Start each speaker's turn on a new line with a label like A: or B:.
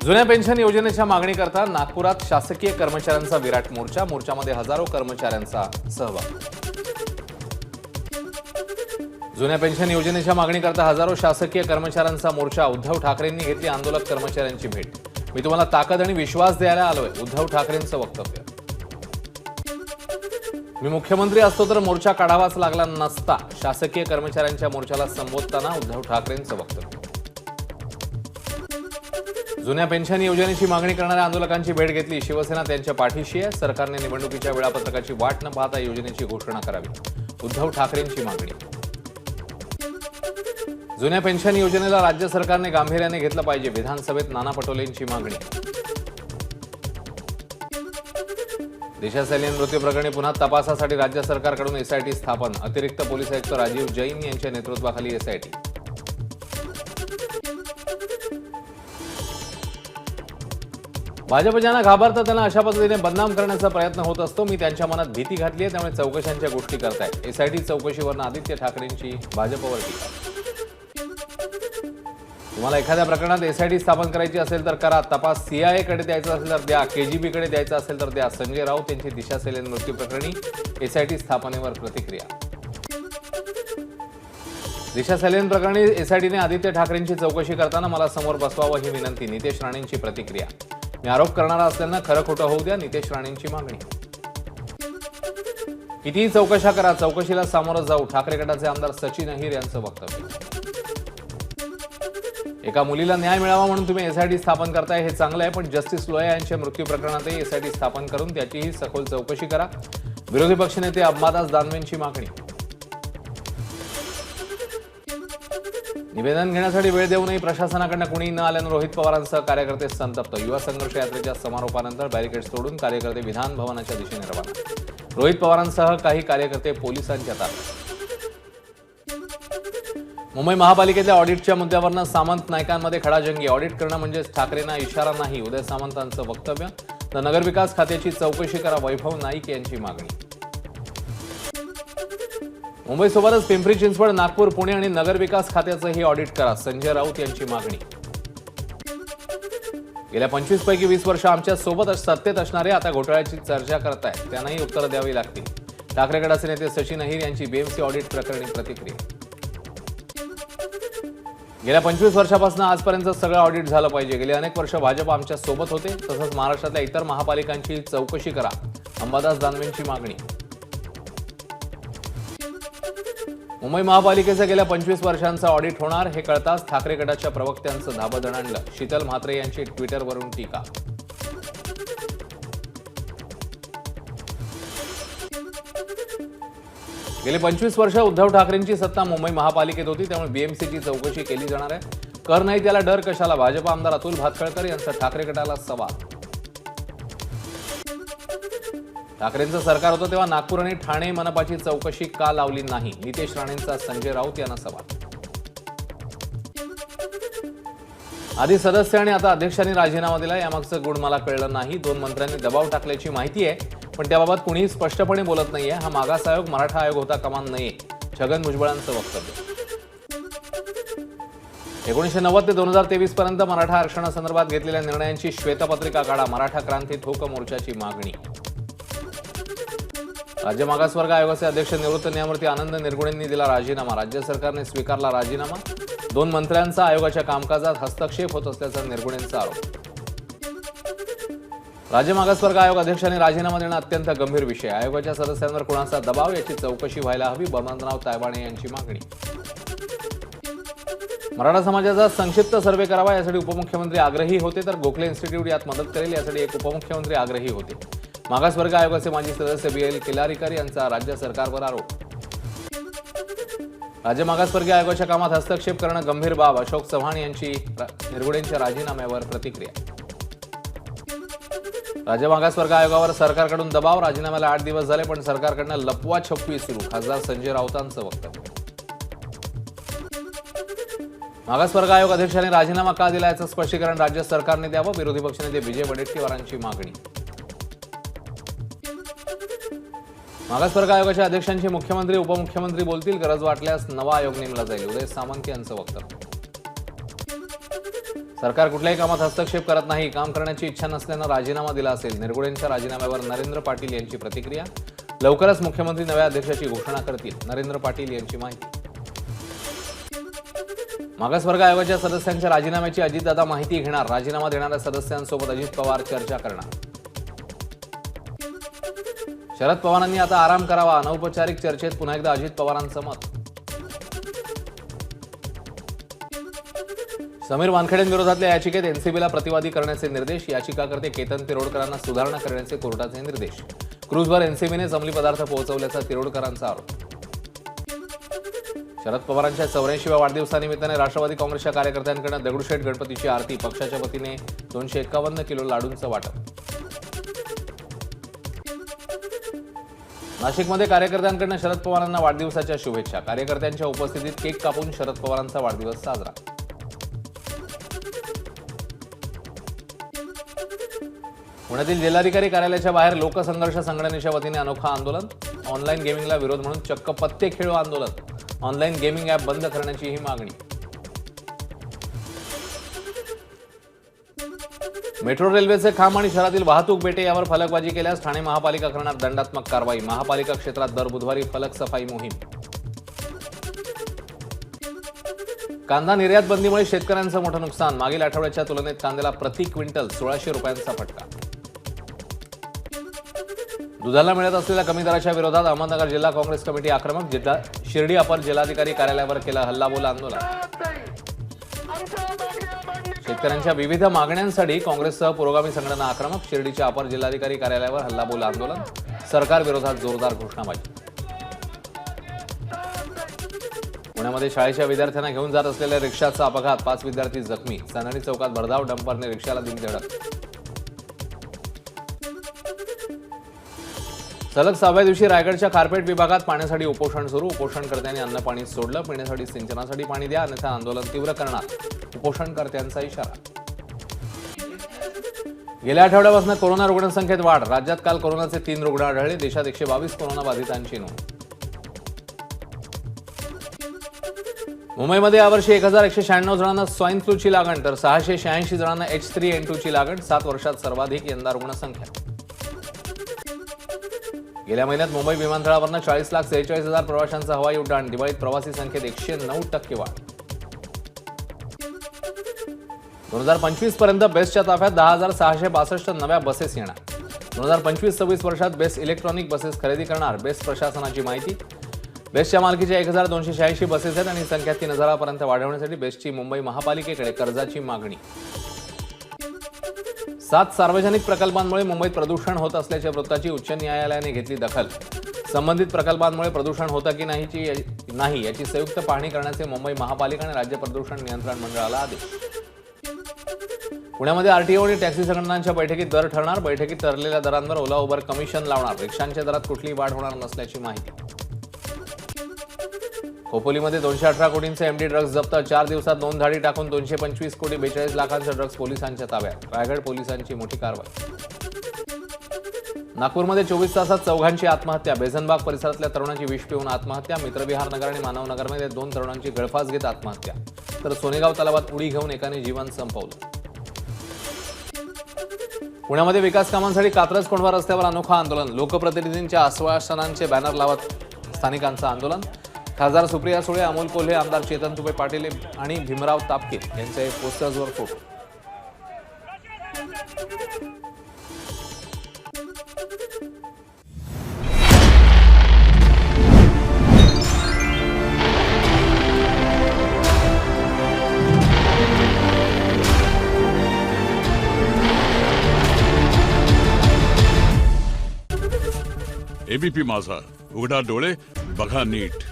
A: जुन्या पेन्शन योजनेच्या मागणीकरता नागपुरात शासकीय कर्मचाऱ्यांचा विराट मोर्चा. मोर्चामध्ये हजारो कर्मचाऱ्यांचा सहभाग. जुन्या पेन्शन योजनेच्या मागणीकरता हजारो शासकीय कर्मचाऱ्यांचा मोर्चा. उद्धव ठाकरेंनी घेतली आंदोलक कर्मचाऱ्यांची भेट. मी तुम्हाला ताकद आणि विश्वास द्यायला आलोय, उद्धव ठाकरेंचं वक्तव्य. मी मुख्यमंत्री असतो तर मोर्चा काढावाच लागला नसता, शासकीय कर्मचाऱ्यांच्या मोर्चाला संबोधताना उद्धव ठाकरेंचं वक्तव्य. जुन्या पेन्शन योजनेची मागणी करणाऱ्या आंदोलकांची भेट घेतली. शिवसेना त्यांच्या पाठीशी आहे. सरकारने निवडणुकीच्या वेळापत्रकाची वाट न पाहता योजनेची घोषणा करावी, उद्धव ठाकरेंची मागणी. जुन्या पेन्शन योजनेला राज्य सरकारने गांभीर्याने घेतलं पाहिजे, विधानसभेत नाना पटोलेंची मागणी. दिशा सैनी मृत्यू प्रकरणी पुन्हा तपासासाठी राज्य सरकारकडून एसआयटी स्थापन. अतिरिक्त पोलीस आयुक्त राजीव जैन यांच्या नेतृत्वाखाली एसआयटी. भाजप ज्यांना घाबरतं त्यांना अशा पद्धतीने बदनाम करण्याचा प्रयत्न होत असतो. मी त्यांच्या मनात भीती घातली आहे, त्यामुळे चौकशांच्या गोष्टी करतायत. एसआयटी चौकशीवरनं आदित्य ठाकरेंची भाजपवर टीका. तुम्हाला एखाद्या प्रकरणात एसआयटी स्थापन करायची असेल तर करा. तपास सीआयए कडे द्यायचा असेल तर द्या, केजीबी कडे द्यायचा असेल तर द्या. संजय राऊत यांची दिशा सैनी मृत्यू प्रकरणी एसआयटी स्थापनेवर प्रतिक्रिया. दिशा सैनी प्रकरणी एसआयटीने आदित्य ठाकरेंची चौकशी करताना मला समोर बसवावं ही विनंती. नितेश राणेंची प्रतिक्रिया. मी आरोप करणारा असल्यानं खरं खोटं होऊ द्या, नितेश राणेंची मागणी. कितीही चौकशा करा, चौकशीला सामोरं जाऊ, ठाकरे गटाचे आमदार सचिन अहिर यांचं वक्तव्य. एका मुलीला न्याय मिळावा म्हणून तुम्ही एसआयटी स्थापन करताय, हे चांगलं आहे, पण जस्टिस लोया यांच्या मृत्यू प्रकरणातही एसआयटी स्थापन करून त्याचीही सखोल चौकशी करा, विरोधी पक्षनेते अंबादास दानवेंची मागणी. निवेदन घेण्यासाठी वेळ देऊनही प्रशासनाकडनं कुणीही न आल्यानं रोहित पवारांसह कार्यकर्ते संतप्त. युवा संघर्ष यात्रेच्या समारोपानंतर बॅरिकेड्स तोडून कार्यकर्ते विधान भवनाच्या दिशेने रवाना. रोहित पवारांसह काही कार्यकर्ते पोलिसांच्या ताब्यात. मुंबई महापालिकेतल्या ऑडिटच्या मुद्द्यावरनं सामंत नायकांमध्ये खडाजंगी. ऑडिट करणं म्हणजेच ठाकरेंना इशारा नाही, उदय सामंतांचं वक्तव्य. तर नगरविकास खात्याची चौकशी करा, वैभव नाईक यांची मागणी. मुंबईसोबतच पिंपरी चिंचवड, नागपूर, पुणे आणि नगरविकास खात्याचंही ऑडिट करा, संजय राऊत यांची मागणी. गेल्या 25 पैकी 20 वर्ष आमच्या सोबत सत्तेत असणारे आता घोटाळ्याची चर्चा करतायत, त्यांनाही उत्तरं द्यावी लागतील. ठाकरे गटाचे नेते सचिन अहिर यांची बीएमसी ऑडिट प्रकरणी प्रतिक्रिया. गेल्या 25 वर्षापासून आजपर्यंत सगळं ऑडिट झालं पाहिजे. गेले अनेक वर्ष भाजप आमच्या सोबत होते, तसंच महाराष्ट्रातल्या इतर महापालिकांची चौकशी करा, अंबादास दानवेंची मागणी. मुंबई महापालिकेचं गेल्या 25 वर्षांचं ऑडिट होणार हे कळताच ठाकरे गटाच्या प्रवक्त्यांचं धाबं दणाणलं. शीतल म्हात्रे यांची ट्विटरवरून टीका. गेले 25 वर्ष उद्धव ठाकरेंची सत्ता मुंबई महापालिकेत होती, त्यामुळे बीएमसीची चौकशी केली जाणार आहे. कर नाही त्याला डर कशाला, भाजप आमदार अतुल भातखळकर यांचा ठाकरे गटाला सवाल. ठाकरेंचं सरकार होतं तेव्हा नागपूर आणि ठाणे मनपाची चौकशी का लावली नाही, नितेश राणेंचा संजय राऊत यांना सवाल. आधी सदस्य आणि आता अध्यक्षांनी राजीनामा दिला, यामागचं गुण मला कळलं नाही. 2 मंत्र्यांनी दबाव टाकल्याची माहिती आहे, पण त्याबाबत कुणीही स्पष्टपणे बोलत नाहीये. हा मागास आयोग मराठा आयोग होता कामा नये, छगन भुजबळांचं वक्तव्य. 1990 ते 2023 पर्यंत मराठा आरक्षणासंदर्भात घेतलेल्या निर्णयांची श्वेतपत्रिका काढा, मराठा क्रांती ठोक मोर्चाची मागणी. राज्य मागासवर्ग आयोगाचे अध्यक्ष निवृत्त न्यायमूर्ती आनंद निरगुणेंनी दिला राजीनामा. राज्य सरकारने स्वीकारला राजीनामा. 2 मंत्र्यांचा आयोगाच्या कामकाजात हस्तक्षेप होत असल्याचा निरगुणेंचा आरोप. राज्य मागासवर्ग आयोग अध्यक्षांनी राजीनामा देणं अत्यंत गंभीर विषय. आयोगाच्या सदस्यांवर कुणाचा दबाव, याची चौकशी व्हायला हवी, बबनराव तायवाणे यांची मागणी. मराठा समाजाचा संक्षिप्त सर्व्हे करावा, यासाठी उपमुख्यमंत्री आग्रही होते, तर गोखले इन्स्टिट्यूट यात मदत करेल, यासाठी एक उपमुख्यमंत्री आग्रही होते. मागासवर्ग आयोगाचे माजी सदस्य BL किल्लारीकर यांचा राज्य सरकारवर आरोप. राज्य मागासवर्गीय आयोगाच्या कामात हस्तक्षेप करणं गंभीर बाब, अशोक चव्हाण यांची निरगुणेंच्या राजीनाम्यावर प्रतिक्रिया. राज्य मागासवर्ग आयोगावर सरकारकडून दबाव, राजीनाम्याला 8 दिवस झाले पण सरकारकडनं लपवा छपवी सुरू, खासदार संजय राऊतांचं वक्तव्य. मागासवर्ग आयोग अध्यक्षांनी राजीनामा का दिला याचं स्पष्टीकरण राज्य सरकारने द्यावं, विरोधी पक्षनेते विजय वडेट्टीवारांची मागणी. मागासवर्ग आयोगाच्या अध्यक्षांची मुख्यमंत्री उपमुख्यमंत्री बोलतील, गरज वाटल्यास नवा आयोग नेमला जाईल, उदय सामंत यांचं वक्तव्य. सरकार कुठल्याही कामात हस्तक्षेप करत नाही, काम करण्याची इच्छा नसल्यानं राजीनामा दिला असेल. निरगुडेंच्या राजीनाम्यावर नरेंद्र पाटील यांची प्रतिक्रिया. लवकरच मुख्यमंत्री नव्या अध्यक्षाची घोषणा करतील, नरेंद्र पाटील यांची माहिती. मागासवर्ग आयोगाच्या सदस्यांच्या राजीनाम्याची अजितदादा माहिती घेणार. राजीनामा देणाऱ्या सदस्यांसोबत अजित पवार चर्चा करणार. शरद पवारांनी आता आराम करावा, अनौपचारिक चर्चेत पुन्हा एकदा अजित पवारांचं मत. समीर वानखेडेंविरोधातल्या याचिकेत एनसीबीला प्रतिवादी करण्याचे निर्देश. याचिकाकर्ते केतन तिरोडकरांना सुधारणा करण्याचे कोर्टाचे निर्देश. क्रूझवर एनसीबीने अंमली पदार्थ पोहोचवल्याचा तिरोडकरांचा आरोप. शरद पवारांच्या 84व्या वाढदिवसानिमित्ताने राष्ट्रवादी काँग्रेसच्या कार्यकर्त्यांकडून दगडूशेठ गणपतीची आरती. पक्षाच्या वतीने 251 किलो लाडूंचं वाटप. नाशिकमध्ये कार्यकर्त्यांकडून शरद पवारांना वाढदिवसाच्या शुभेच्छा. कार्यकर्त्यांच्या उपस्थितीत केक कापून शरद पवारांचा वाढदिवस साजरा. पुण्यातील जिल्हाधिकारी कार्यालयाच्या बाहेर लोकसंघर्ष संघटनेच्या वतीने अनोखा आंदोलन. ऑनलाईन गेमिंगला विरोध म्हणून चक्क पत्ते खेळू आंदोलन. ऑनलाईन गेमिंग ॲप बंद करण्याची ही मागणी. मेट्रो रेल्वेचे खांब आणि शहरातील वाहतूक बेटे यावर फलकबाजी केल्यास ठाणे महापालिका करणार दंडात्मक कारवाई. महापालिका क्षेत्रात दर बुधवारी फलक सफाई मोहीम. कांदा निर्यात बंदीमुळे शेतकऱ्यांचं मोठं नुकसान. मागील आठवड्याच्या तुलनेत कांद्याला प्रति क्विंटल 1600 रुपयांचा फटका. दुधाला मिळत असलेल्या कमी दराच्या विरोधात अहमदनगर जिल्हा काँग्रेस कमिटी आक्रमक. शिर्डी अपर जिल्हाधिकारी कार्यालयावर केलं हल्लाबोल आंदोलन. शेतकऱ्यांच्या विविध मागण्यांसाठी काँग्रेससह पुरोगामी संघटना आक्रमक. शिर्डीच्या अपर जिल्हाधिकारी कार्यालयावर हल्लाबोल आंदोलन. सरकार विरोधात जोरदार घोषणाबाजी. पुण्यामध्ये शाळेच्या विद्यार्थ्यांना घेऊन जात असलेल्या रिक्षाचा अपघात. 5 विद्यार्थी जखमी. चांदणी चौकात भरधाव डंपरने रिक्षाला दिली धडक. सलग 6व्या दिवशी रायगडच्या कार्पेट विभागात पाण्यासाठी उपोषण सुरू. उपोषणकर्त्यांनी अन्न पाणी सोडलं. पिण्यासाठी सिंचनासाठी पाणी द्या, अन्यथा आंदोलन तीव्र करणार. उपोषणकर्त्यांचा इशारा. गेल्या आठवड्यापासून कोरोना रुग्णसंख्येत वाढ. राज्यात काल कोरोनाचे 3 रुग्ण आढळले. देशात 122 कोरोना बाधितांची नोंद. मुंबईमध्ये यावर्षी 1196 जणांना स्वाईन फ्लूची लागण तर 686 जणांना H3N2 ची लागण. 7 वर्षात सर्वाधिक यंदा रुग्णसंख्या. गेल्या महिन्यात मुंबई विमानतळावरनं 40,46,000 प्रवाशांचं हवाई उड्डाण. दिवाळीत प्रवासी संख्येत 109% वाढ. 2025 पर्यंत बेस्टच्या ताफ्यात 10,662 नव्या बसेस येणार. 2025-26 वर्षात बेस्ट इलेक्ट्रॉनिक बसेस खरेदी करणार. बेस्ट प्रशासनाची माहिती. बेस्टच्या मालकीच्या 1,286 बसेस आहेत आणि संख्या 3,000 पर्यंत वाढवण्यासाठी बेस्टची मुंबई महापालिकेकडे कर्जाची मागणी. 7 सार्वजनिक प्रकल्पांमुळे मुंबईत प्रदूषण होत असल्याच्या वृत्ताची उच्च न्यायालयाने घेतली दखल. संबंधित प्रकल्पांमुळे प्रदूषण होतं की नाही याची संयुक्त पाहणी करण्याचे मुंबई महापालिका आणि राज्य प्रदूषण नियंत्रण मंडळाला आदेश. पुण्यामध्ये आरटीओ आणि टॅक्सी संघटनांच्या बैठकीत दर ठरणार. बैठकीत ठरलेल्या दरांवर ओला उबर कमिशन लावणार. रिक्षांच्या दरात कुठलीही वाढ होणार नसल्याची माहिती. खोपोलीमध्ये 218 कोटींचे एमडी ड्रग्ज जप्त. 4 दिवसात 2 धाडी टाकून 225 कोटी 42 लाखांचे ड्रग्ज पोलिसांच्या ताब्यात. रायगड पोलिसांची मोठी कारवाई. नागपूरमध्ये 24 तासात 4घांची आत्महत्या. बेझनबाग परिसरातल्या तरुणाची विष पिऊन आत्महत्या. मित्रविहार नगर आणि मानवनगरमध्ये 2 तरुणांची गळफास घेत आत्महत्या. तर सोनेगाव तलावात उडी घेऊन एकाने जीवन संपवलं. पुण्यामध्ये विकास कामांसाठी कात्रज कोंढवा रस्त्यावर अनोखा आंदोलन. लोकप्रतिनिधींच्या आश्वासनांचे बॅनर लावत स्थानिकांचं आंदोलन. खासदार सुप्रिया सुळे, अमोल कोल्हे, आमदार चेतन तुपे पाटील आणि भीमराव तापके यांचे पोस्टर्सवर फोटो.
B: एबीपी माझा, उघडा डोळे बघा नीट.